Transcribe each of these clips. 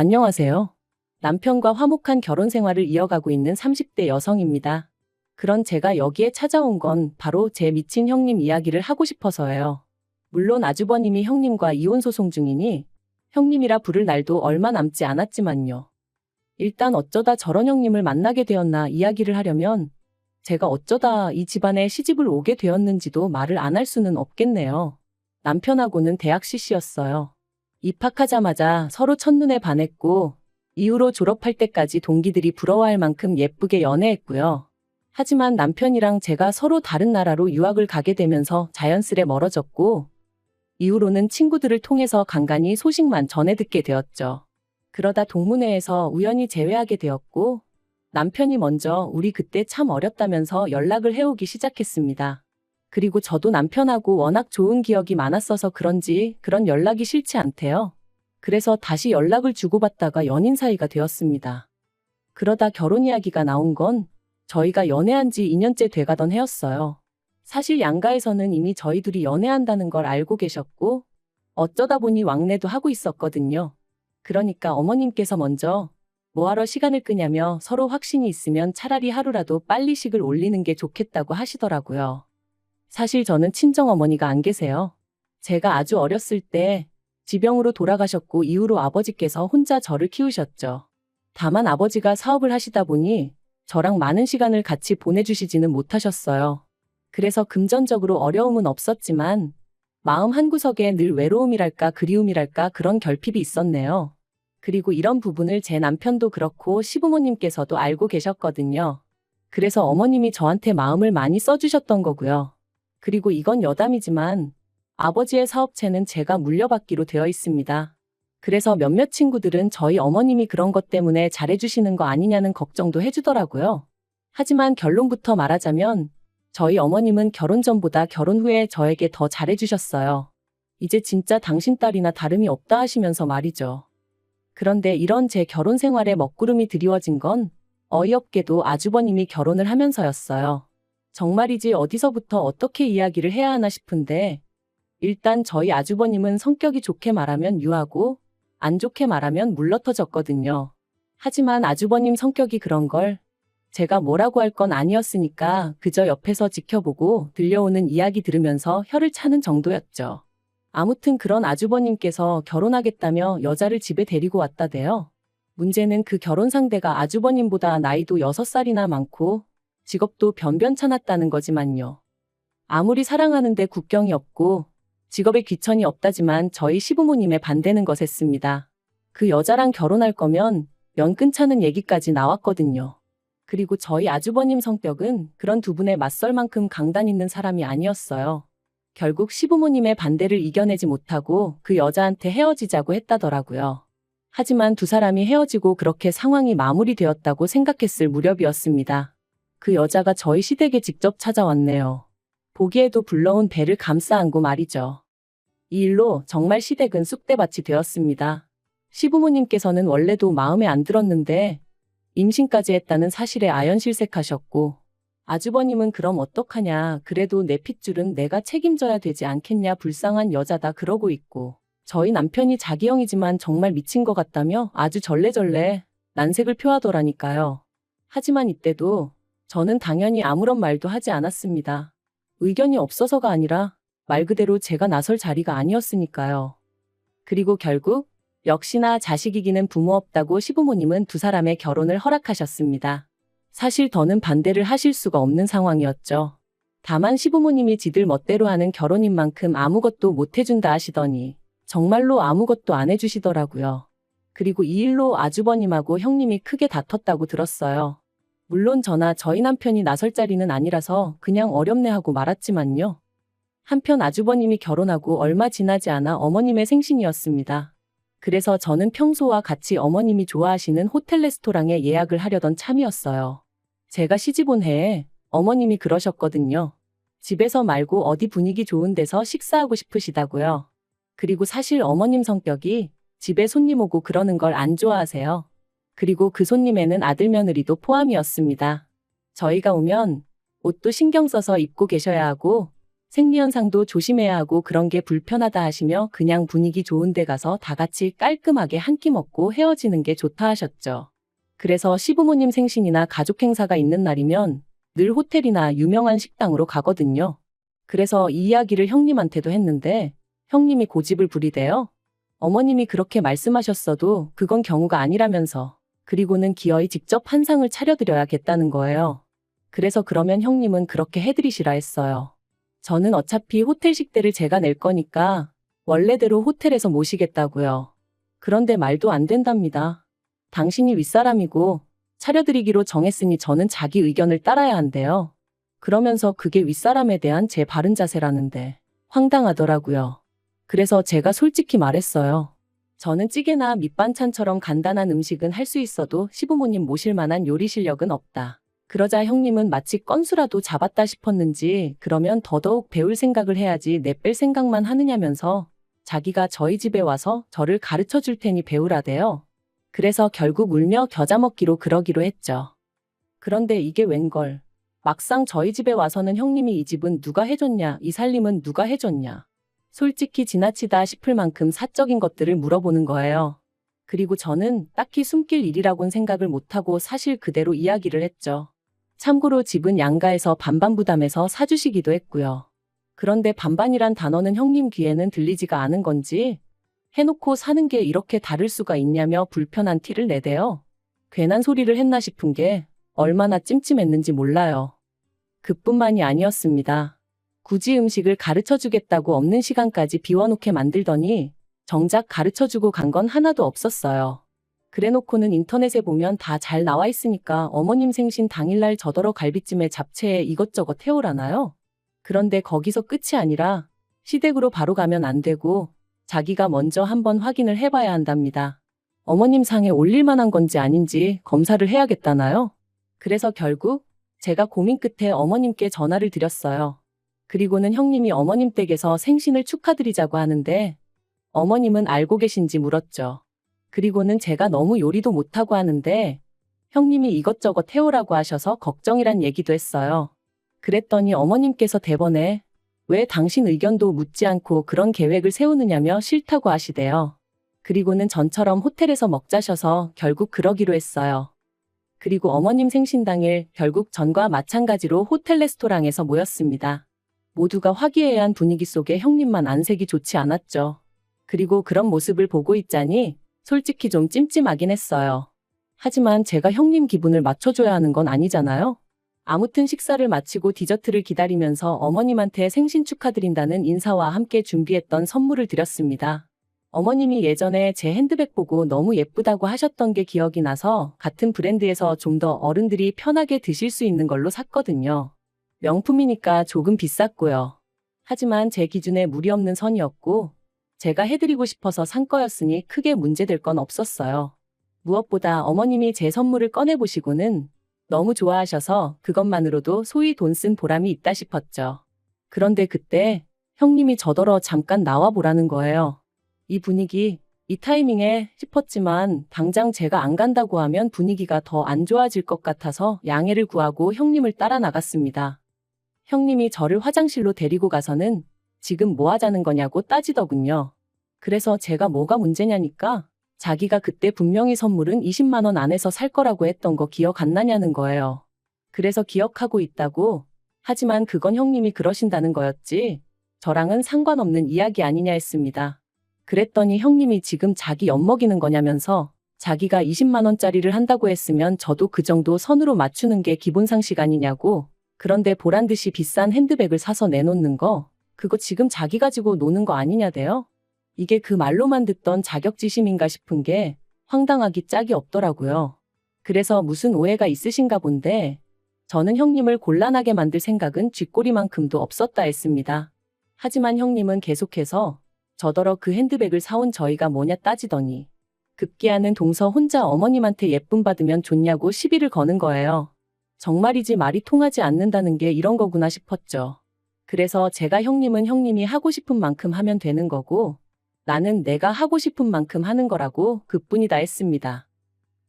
안녕하세요. 남편과 화목한 결혼 생활을 이어가고 있는 30대 여성입니다. 그런 제가 여기에 찾아온 건 바로 제 미친 형님 이야기를 하고 싶어서예요. 물론 아주버님이 형님과 이혼 소송 중이니 형님이라 부를 날도 얼마 남지 않았지만요. 일단 어쩌다 저런 형님을 만나게 되었나 이야기를 하려면 제가 어쩌다 이 집안에 시집을 오게 되었는지도 말을 안 할 수는 없겠네요. 남편하고는 대학 CC였어요. 입학하자마자 서로 첫눈에 반했고 이후로 졸업할 때까지 동기들이 부러워할 만큼 예쁘게 연애했고요. 하지만 남편이랑 제가 서로 다른 나라로 유학을 가게 되면서 자연스레 멀어졌고 이후로는 친구들을 통해서 간간히 소식만 전해 듣게 되었죠. 그러다 동문회에서 우연히 재회하게 되었고 남편이 먼저 우리 그때 참 어렸다면서 연락을 해오기 시작했습니다. 그리고 저도 남편하고 워낙 좋은 기억이 많았어서 그런지 그런 연락이 싫지 않대요. 그래서 다시 연락을 주고받다가 연인 사이가 되었습니다. 그러다 결혼 이야기가 나온 건 저희가 연애한 지 2년째 돼가던 해였어요. 사실 양가에서는 이미 저희 둘이 연애한다는 걸 알고 계셨고 어쩌다 보니 왕래도 하고 있었거든요. 그러니까 어머님께서 먼저 뭐하러 시간을 끄냐며 서로 확신이 있으면 차라리 하루라도 빨리 식을 올리는 게 좋겠다고 하시더라고요. 사실 저는 친정어머니가 안 계세요. 제가 아주 어렸을 때 지병으로 돌아가셨고 이후로 아버지께서 혼자 저를 키우셨죠. 다만 아버지가 사업을 하시다 보니 저랑 많은 시간을 같이 보내주시지는 못하셨어요. 그래서 금전적으로 어려움은 없었지만 마음 한구석에 늘 외로움이랄까 그리움이랄까 그런 결핍이 있었네요. 그리고 이런 부분을 제 남편도 그렇고 시부모님께서도 알고 계셨거든요. 그래서 어머님이 저한테 마음을 많이 써주셨던 거고요. 그리고 이건 여담이지만 아버지의 사업체는 제가 물려받기로 되어 있습니다. 그래서 몇몇 친구들은 저희 어머님이 그런 것 때문에 잘해주시는 거 아니냐는 걱정도 해주더라고요. 하지만 결론부터 말하자면 저희 어머님은 결혼 전보다 결혼 후에 저에게 더 잘해주셨어요. 이제 진짜 당신 딸이나 다름이 없다 하시면서 말이죠. 그런데 이런 제 결혼 생활에 먹구름이 드리워진 건 어이없게도 아주버님이 결혼을 하면서였어요. 정말이지 어디서부터 어떻게 이야기를 해야 하나 싶은데 일단 저희 아주버님은 성격이 좋게 말하면 유하고 안 좋게 말하면 물러터졌거든요. 하지만 아주버님 성격이 그런 걸 제가 뭐라고 할 건 아니었으니까 그저 옆에서 지켜보고 들려오는 이야기 들으면서 혀를 차는 정도였죠. 아무튼 그런 아주버님께서 결혼하겠다며 여자를 집에 데리고 왔다대요. 문제는 그 결혼 상대가 아주버님보다 나이도 6살이나 많고 직업도 변변찮았다는 거지만요. 아무리 사랑하는데 국경이 없고 직업에 귀천이 없다지만 저희 시부모님의 반대는 거셌습니다. 그 여자랑 결혼할 거면 연 끊자는 얘기까지 나왔거든요. 그리고 저희 아주버님 성격은 그런 두 분에 맞설 만큼 강단 있는 사람이 아니었어요. 결국 시부모님의 반대를 이겨내지 못하고 그 여자한테 헤어지자고 했다더라고요. 하지만 두 사람이 헤어지고 그렇게 상황이 마무리되었다고 생각했을 무렵이었습니다. 그 여자가 저희 시댁에 직접 찾아왔네요. 보기에도 불러온 배를 감싸 안고 말이죠. 이 일로 정말 시댁은 쑥대밭이 되었습니다. 시부모님께서는 원래도 마음에 안 들었는데 임신까지 했다는 사실에 아연실색하셨고 아주버님은 그럼 어떡하냐 그래도 내 핏줄은 내가 책임져야 되지 않겠냐 불쌍한 여자다 그러고 있고 저희 남편이 자기 형이지만 정말 미친 것 같다며 아주 절레절레 난색을 표하더라니까요. 하지만 이때도 저는 당연히 아무런 말도 하지 않았습니다. 의견이 없어서가 아니라 말 그대로 제가 나설 자리가 아니었으니까요. 그리고 결국 역시나 자식 이기는 부모 없다고 시부모님은 두 사람의 결혼을 허락하셨습니다. 사실 더는 반대를 하실 수가 없는 상황이었죠. 다만 시부모님이 지들 멋대로 하는 결혼인 만큼 아무것도 못 해준다 하시더니 정말로 아무것도 안 해주시더라고요. 그리고 이 일로 아주버님하고 형님이 크게 다퉜다고 들었어요. 물론 저나 저희 남편이 나설 자리는 아니라서 그냥 어렵네 하고 말았지만요. 한편 아주버님이 결혼하고 얼마 지나지 않아 어머님의 생신이었습니다. 그래서 저는 평소와 같이 어머님이 좋아하시는 호텔 레스토랑에 예약을 하려던 참이었어요. 제가 시집 온 해에 어머님이 그러셨거든요. 집에서 말고 어디 분위기 좋은 데서 식사하고 싶으시다고요. 그리고 사실 어머님 성격이 집에 손님 오고 그러는 걸 안 좋아하세요. 그리고 그 손님에는 아들 며느리도 포함이었습니다. 저희가 오면 옷도 신경 써서 입고 계셔야 하고 생리현상도 조심해야 하고 그런 게 불편하다 하시며 그냥 분위기 좋은 데 가서 다 같이 깔끔하게 한 끼 먹고 헤어지는 게 좋다 하셨죠. 그래서 시부모님 생신이나 가족 행사가 있는 날이면 늘 호텔이나 유명한 식당으로 가거든요. 그래서 이 이야기를 형님한테도 했는데 형님이 고집을 부리대요. 어머님이 그렇게 말씀하셨어도 그건 경우가 아니라면서. 그리고는 기어이 직접 한상을 차려드려야겠다는 거예요. 그래서 그러면 형님은 그렇게 해드리시라 했어요. 저는 어차피 호텔 식대를 제가 낼 거니까 원래대로 호텔에서 모시겠다고요. 그런데 말도 안 된답니다. 당신이 윗사람이고 차려드리기로 정했으니 저는 자기 의견을 따라야 한대요. 그러면서 그게 윗사람에 대한 제 바른 자세라는데 황당하더라고요. 그래서 제가 솔직히 말했어요. 저는 찌개나 밑반찬처럼 간단한 음식은 할 수 있어도 시부모님 모실 만한 요리 실력은 없다. 그러자 형님은 마치 건수라도 잡았다 싶었는지 그러면 더더욱 배울 생각을 해야지 내 뺄 생각만 하느냐면서 자기가 저희 집에 와서 저를 가르쳐 줄 테니 배우라대요. 그래서 결국 울며 겨자 먹기로 그러기로 했죠. 그런데 이게 웬걸. 막상 저희 집에 와서는 형님이 이 집은 누가 해줬냐, 이 살림은 누가 해줬냐. 솔직히 지나치다 싶을 만큼 사적인 것들을 물어보는 거예요. 그리고 저는 딱히 숨길 일이라고는 생각을 못하고 사실 그대로 이야기를 했죠. 참고로 집은 양가에서 반반 부담해서 사주시기도 했고요. 그런데 반반이란 단어는 형님 귀에는 들리지가 않은 건지 해놓고 사는 게 이렇게 다를 수가 있냐며 불편한 티를 내대요. 괜한 소리를 했나 싶은 게 얼마나 찜찜했는지 몰라요. 그뿐만이 아니었습니다. 굳이 음식을 가르쳐주겠다고 없는 시간까지 비워놓게 만들더니 정작 가르쳐주고 간 건 하나도 없었어요. 그래놓고는 인터넷에 보면 다 잘 나와 있으니까 어머님 생신 당일날 저더러 갈비찜에 잡채에 이것저것 해오라나요? 그런데 거기서 끝이 아니라 시댁으로 바로 가면 안 되고 자기가 먼저 한번 확인을 해봐야 한답니다. 어머님 상에 올릴 만한 건지 아닌지 검사를 해야겠다나요? 그래서 결국 제가 고민 끝에 어머님께 전화를 드렸어요. 그리고는 형님이 어머님 댁에서 생신을 축하드리자고 하는데 어머님은 알고 계신지 물었죠. 그리고는 제가 너무 요리도 못하고 하는데 형님이 이것저것 해오라고 하셔서 걱정이란 얘기도 했어요. 그랬더니 어머님께서 대번에 왜 당신 의견도 묻지 않고 그런 계획을 세우느냐며 싫다고 하시대요. 그리고는 전처럼 호텔에서 먹자셔서 결국 그러기로 했어요. 그리고 어머님 생신 당일 결국 전과 마찬가지로 호텔 레스토랑에서 모였습니다. 모두가 화기애애한 분위기 속에 형님만 안색이 좋지 않았죠. 그리고 그런 모습을 보고 있자니 솔직히 좀 찜찜하긴 했어요. 하지만 제가 형님 기분을 맞춰줘야 하는 건 아니잖아요. 아무튼 식사를 마치고 디저트를 기다리면서 어머님한테 생신 축하드린다는 인사와 함께 준비했던 선물을 드렸습니다. 어머님이 예전에 제 핸드백 보고 너무 예쁘다고 하셨던 게 기억이 나서 같은 브랜드에서 좀 더 어른들이 편하게 드실 수 있는 걸로 샀거든요. 명품이니까 조금 비쌌고요. 하지만 제 기준에 무리 없는 선이었고 제가 해드리고 싶어서 산 거였으니 크게 문제될 건 없었어요. 무엇보다 어머님이 제 선물을 꺼내보시고는 너무 좋아하셔서 그것만으로도 소위 돈 쓴 보람이 있다 싶었죠. 그런데 그때 형님이 저더러 잠깐 나와보라는 거예요. 이 분위기, 이 타이밍에 싶었지만 당장 제가 안 간다고 하면 분위기가 더 안 좋아질 것 같아서 양해를 구하고 형님을 따라 나갔습니다. 형님이 저를 화장실로 데리고 가서는 지금 뭐 하자는 거냐고 따지더군요. 그래서 제가 뭐가 문제냐니까 자기가 그때 분명히 선물은 20만 원 안에서 살 거라고 했던 거 기억 안 나냐는 거예요. 그래서 기억하고 있다고. 하지만 그건 형님이 그러신다는 거였지 저랑은 상관없는 이야기 아니냐 했습니다. 그랬더니 형님이 지금 자기 엿먹이는 거냐면서 자기가 20만 원짜리를 한다고 했으면 저도 그 정도 선으로 맞추는 게 기본 상식 아니냐고. 그런데 보란듯이 비싼 핸드백을 사서 내놓는 거 그거 지금 자기 가지고 노는 거 아니냐대요? 이게 그 말로만 듣던 자격지심인가 싶은 게 황당하기 짝이 없더라고요. 그래서 무슨 오해가 있으신가 본데 저는 형님을 곤란하게 만들 생각은 쥐꼬리만큼도 없었다 했습니다. 하지만 형님은 계속해서 저더러 그 핸드백을 사온 저희가 뭐냐 따지더니 급기야는 동서 혼자 어머님한테 예쁨 받으면 좋냐고 시비를 거는 거예요. 정말이지 말이 통하지 않는다는 게 이런 거구나 싶었죠. 그래서 제가 형님은 형님이 하고 싶은 만큼 하면 되는 거고 나는 내가 하고 싶은 만큼 하는 거라고 그뿐이다 했습니다.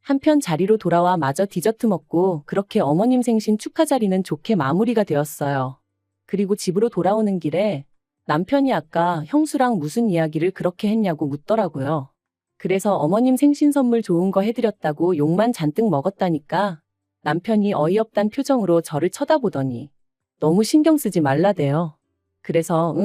한편 자리로 돌아와 마저 디저트 먹고 그렇게 어머님 생신 축하 자리는 좋게 마무리가 되었어요. 그리고 집으로 돌아오는 길에 남편이 아까 형수랑 무슨 이야기를 그렇게 했냐고 묻더라고요. 그래서 어머님 생신 선물 좋은 거 해드렸다고 욕만 잔뜩 먹었다니까 남편이 어이없단 표정으로 저를 쳐다보더니 너무 신경 쓰지 말라대요. 그래서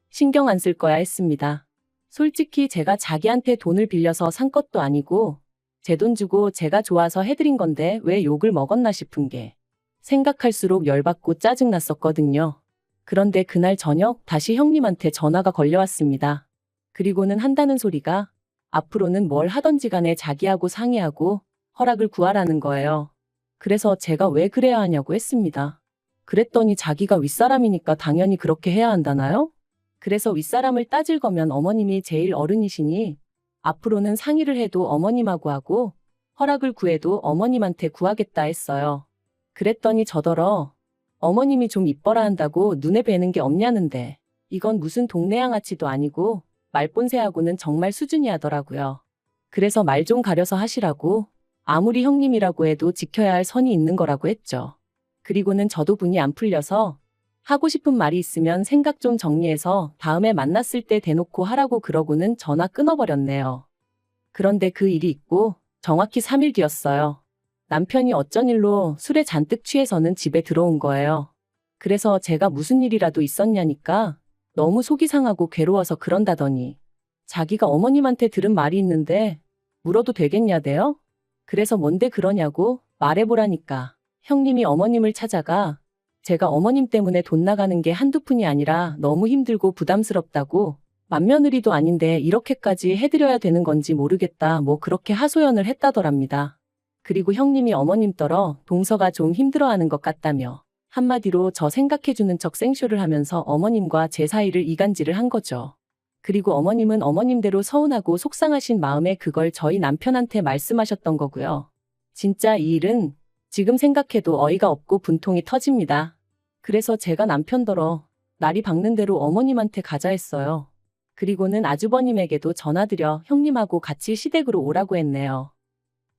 신경 안 쓸 거야 했습니다. 솔직히 제가 자기한테 돈을 빌려서 산 것도 아니고 제 돈 주고 제가 좋아서 해드린 건데 왜 욕을 먹었나 싶은 게 생각할수록 열받고 짜증났었거든요. 그런데 그날 저녁 다시 형님한테 전화가 걸려왔습니다. 그리고는 한다는 소리가 앞으로는 뭘 하던지 간에 자기하고 상의하고 허락을 구하라는 거예요. 그래서 제가 왜 그래야 하냐고 했습니다. 그랬더니 자기가 윗사람이니까 당연히 그렇게 해야 한다나요? 그래서 윗사람을 따질 거면 어머님이 제일 어른이시니 앞으로는 상의를 해도 어머님하고 하고 허락을 구해도 어머님한테 구하겠다 했어요. 그랬더니 저더러 어머님이 좀 이뻐라 한다고 눈에 뵈는 게 없냐는데 이건 무슨 동네 양아치도 아니고 말본새하고는 정말 수준이 하더라고요. 그래서 말 좀 가려서 하시라고 아무리 형님이라고 해도 지켜야 할 선이 있는 거라고 했죠. 그리고는 저도 분이 안 풀려서 하고 싶은 말이 있으면 생각 좀 정리해서 다음에 만났을 때 대놓고 하라고 그러고는 전화 끊어버렸네요. 그런데 그 일이 있고 정확히 3일 뒤였어요. 남편이 어쩐 일로 술에 잔뜩 취해서는 집에 들어온 거예요. 그래서 제가 무슨 일이라도 있었냐니까 너무 속이 상하고 괴로워서 그런다더니 자기가 어머님한테 들은 말이 있는데 물어도 되겠냐대요? 그래서 뭔데 그러냐고 말해보라니까 형님이 어머님을 찾아가 제가 어머님 때문에 돈 나가는 게 한두 푼이 아니라 너무 힘들고 부담스럽다고 맏며느리도 아닌데 이렇게까지 해드려야 되는 건지 모르겠다 뭐 그렇게 하소연을 했다더랍니다. 그리고 형님이 어머님더러 동서가 좀 힘들어하는 것 같다며 한마디로 저 생각해주는 척 생쇼를 하면서 어머님과 제 사이를 이간질을 한 거죠. 그리고 어머님은 어머님대로 서운하고 속상하신 마음에 그걸 저희 남편한테 말씀하셨던 거고요. 진짜 이 일은 지금 생각해도 어이가 없고 분통이 터집니다. 그래서 제가 남편더러 날이 밝는 대로 어머님한테 가자 했어요. 그리고는 아주버님에게도 전화드려 형님하고 같이 시댁으로 오라고 했네요.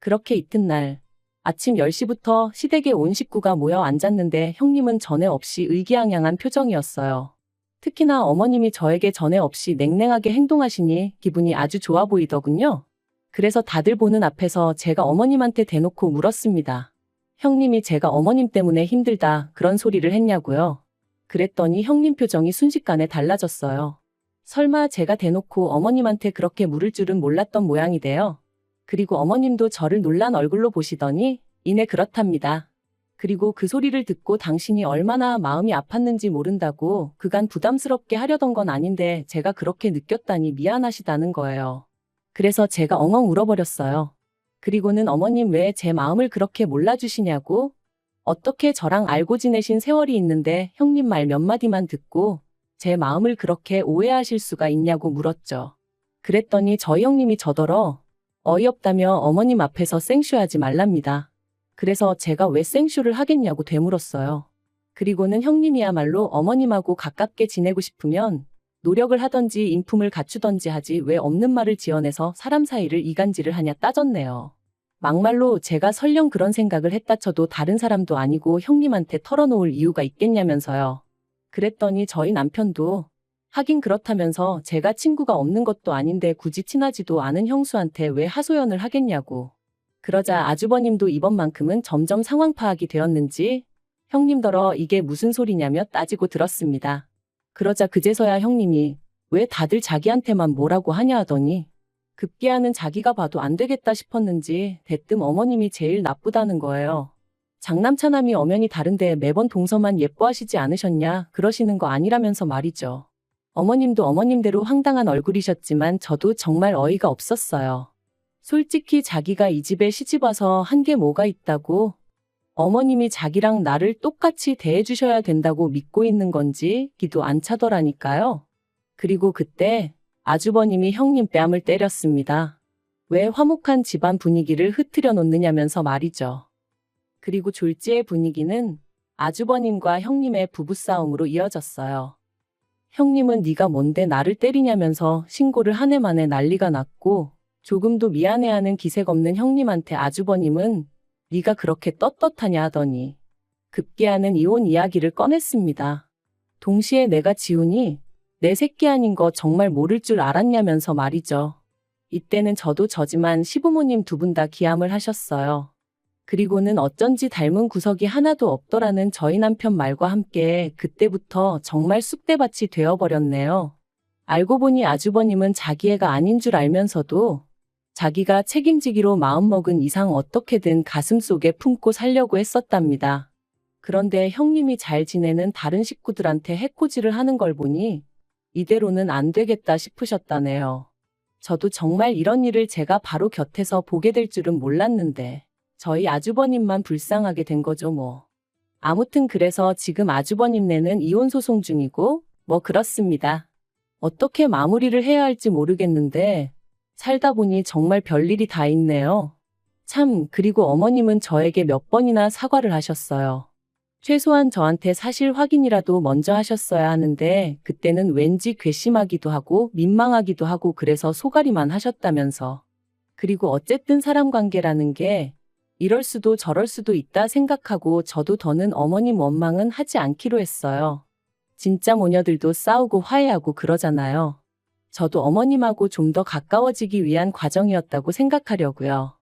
그렇게 이튿날 아침 10시부터 시댁에 온 식구가 모여 앉았는데 형님은 전에 없이 의기양양한 표정이었어요. 특히나 어머님이 저에게 전에 없이 냉랭하게 행동하시니 기분이 아주 좋아 보이더군요. 그래서 다들 보는 앞에서 제가 어머님한테 대놓고 물었습니다. 형님이 제가 어머님 때문에 힘들다 그런 소리를 했냐고요. 그랬더니 형님 표정이 순식간에 달라졌어요. 설마 제가 대놓고 어머님한테 그렇게 물을 줄은 몰랐던 모양이대요. 그리고 어머님도 저를 놀란 얼굴로 보시더니 이내 그렇답니다. 그리고 그 소리를 듣고 당신이 얼마나 마음이 아팠는지 모른다고 그간 부담스럽게 하려던 건 아닌데 제가 그렇게 느꼈다니 미안하시다는 거예요. 그래서 제가 엉엉 울어버렸어요. 그리고는 어머님 왜 제 마음을 그렇게 몰라주시냐고 어떻게 저랑 알고 지내신 세월이 있는데 형님 말 몇 마디만 듣고 제 마음을 그렇게 오해하실 수가 있냐고 물었죠. 그랬더니 저희 형님이 저더러 어이없다며 어머님 앞에서 생쇼하지 말랍니다. 그래서 제가 왜 생쇼를 하겠냐고 되물었어요. 그리고는 형님이야말로 어머님하고 가깝게 지내고 싶으면 노력을 하던지 인품을 갖추던지 하지 왜 없는 말을 지어내서 사람 사이를 이간질을 하냐 따졌네요. 막말로 제가 설령 그런 생각을 했다 쳐도 다른 사람도 아니고 형님한테 털어놓을 이유가 있겠냐면서요. 그랬더니 저희 남편도 하긴 그렇다면서 제가 친구가 없는 것도 아닌데 굳이 친하지도 않은 형수한테 왜 하소연을 하겠냐고. 그러자 아주버님도 이번만큼은 점점 상황 파악이 되었는지 형님더러 이게 무슨 소리냐며 따지고 들었습니다. 그러자 그제서야 형님이 왜 다들 자기한테만 뭐라고 하냐 하더니 급기야는 자기가 봐도 안 되겠다 싶었는지 대뜸 어머님이 제일 나쁘다는 거예요. 장남차남이 엄연히 다른데 매번 동서만 예뻐하시지 않으셨냐 그러시는 거 아니라면서 말이죠. 어머님도 어머님대로 황당한 얼굴이셨지만 저도 정말 어이가 없었어요. 솔직히 자기가 이 집에 시집와서 한 게 뭐가 있다고 어머님이 자기랑 나를 똑같이 대해주셔야 된다고 믿고 있는 건지 기도 안 차더라니까요. 그리고 그때 아주버님이 형님 뺨을 때렸습니다. 왜 화목한 집안 분위기를 흐트려 놓느냐면서 말이죠. 그리고 졸지의 분위기는 아주버님과 형님의 부부싸움으로 이어졌어요. 형님은 네가 뭔데 나를 때리냐면서 신고를 한 해 만에 난리가 났고 조금도 미안해하는 기색 없는 형님한테 아주버님은 네가 그렇게 떳떳하냐 하더니 급기야는 이혼 이야기를 꺼냈습니다. 동시에 내가 지훈이 내 새끼 아닌 거 정말 모를 줄 알았냐면서 말이죠. 이때는 저도 저지만 시부모님 두 분 다 기함을 하셨어요. 그리고는 어쩐지 닮은 구석이 하나도 없더라는 저희 남편 말과 함께 그때부터 정말 쑥대밭이 되어버렸네요. 알고 보니 아주버님은 자기 애가 아닌 줄 알면서도 자기가 책임지기로 마음먹은 이상 어떻게든 가슴속에 품고 살려고 했었답니다. 그런데 형님이 잘 지내는 다른 식구들한테 해코지를 하는 걸 보니 이대로는 안 되겠다 싶으셨다네요. 저도 정말 이런 일을 제가 바로 곁에서 보게 될 줄은 몰랐는데 저희 아주버님만 불쌍하게 된 거죠 뭐. 아무튼 그래서 지금 아주버님네는 이혼 소송 중이고 뭐 그렇습니다. 어떻게 마무리를 해야 할지 모르겠는데 살다 보니 정말 별일이 다 있네요. 참, 그리고 어머님은 저에게 몇 번이나 사과를 하셨어요. 최소한 저한테 사실 확인이라도 먼저 하셨어야 하는데 그때는 왠지 괘씸하기도 하고 민망하기도 하고 그래서 소가리만 하셨다면서. 그리고 어쨌든 사람 관계라는 게 이럴 수도 저럴 수도 있다 생각하고 저도 더는 어머님 원망은 하지 않기로 했어요. 진짜 모녀들도 싸우고 화해하고 그러잖아요. 저도 어머님하고 좀 더 가까워지기 위한 과정이었다고 생각하려고요.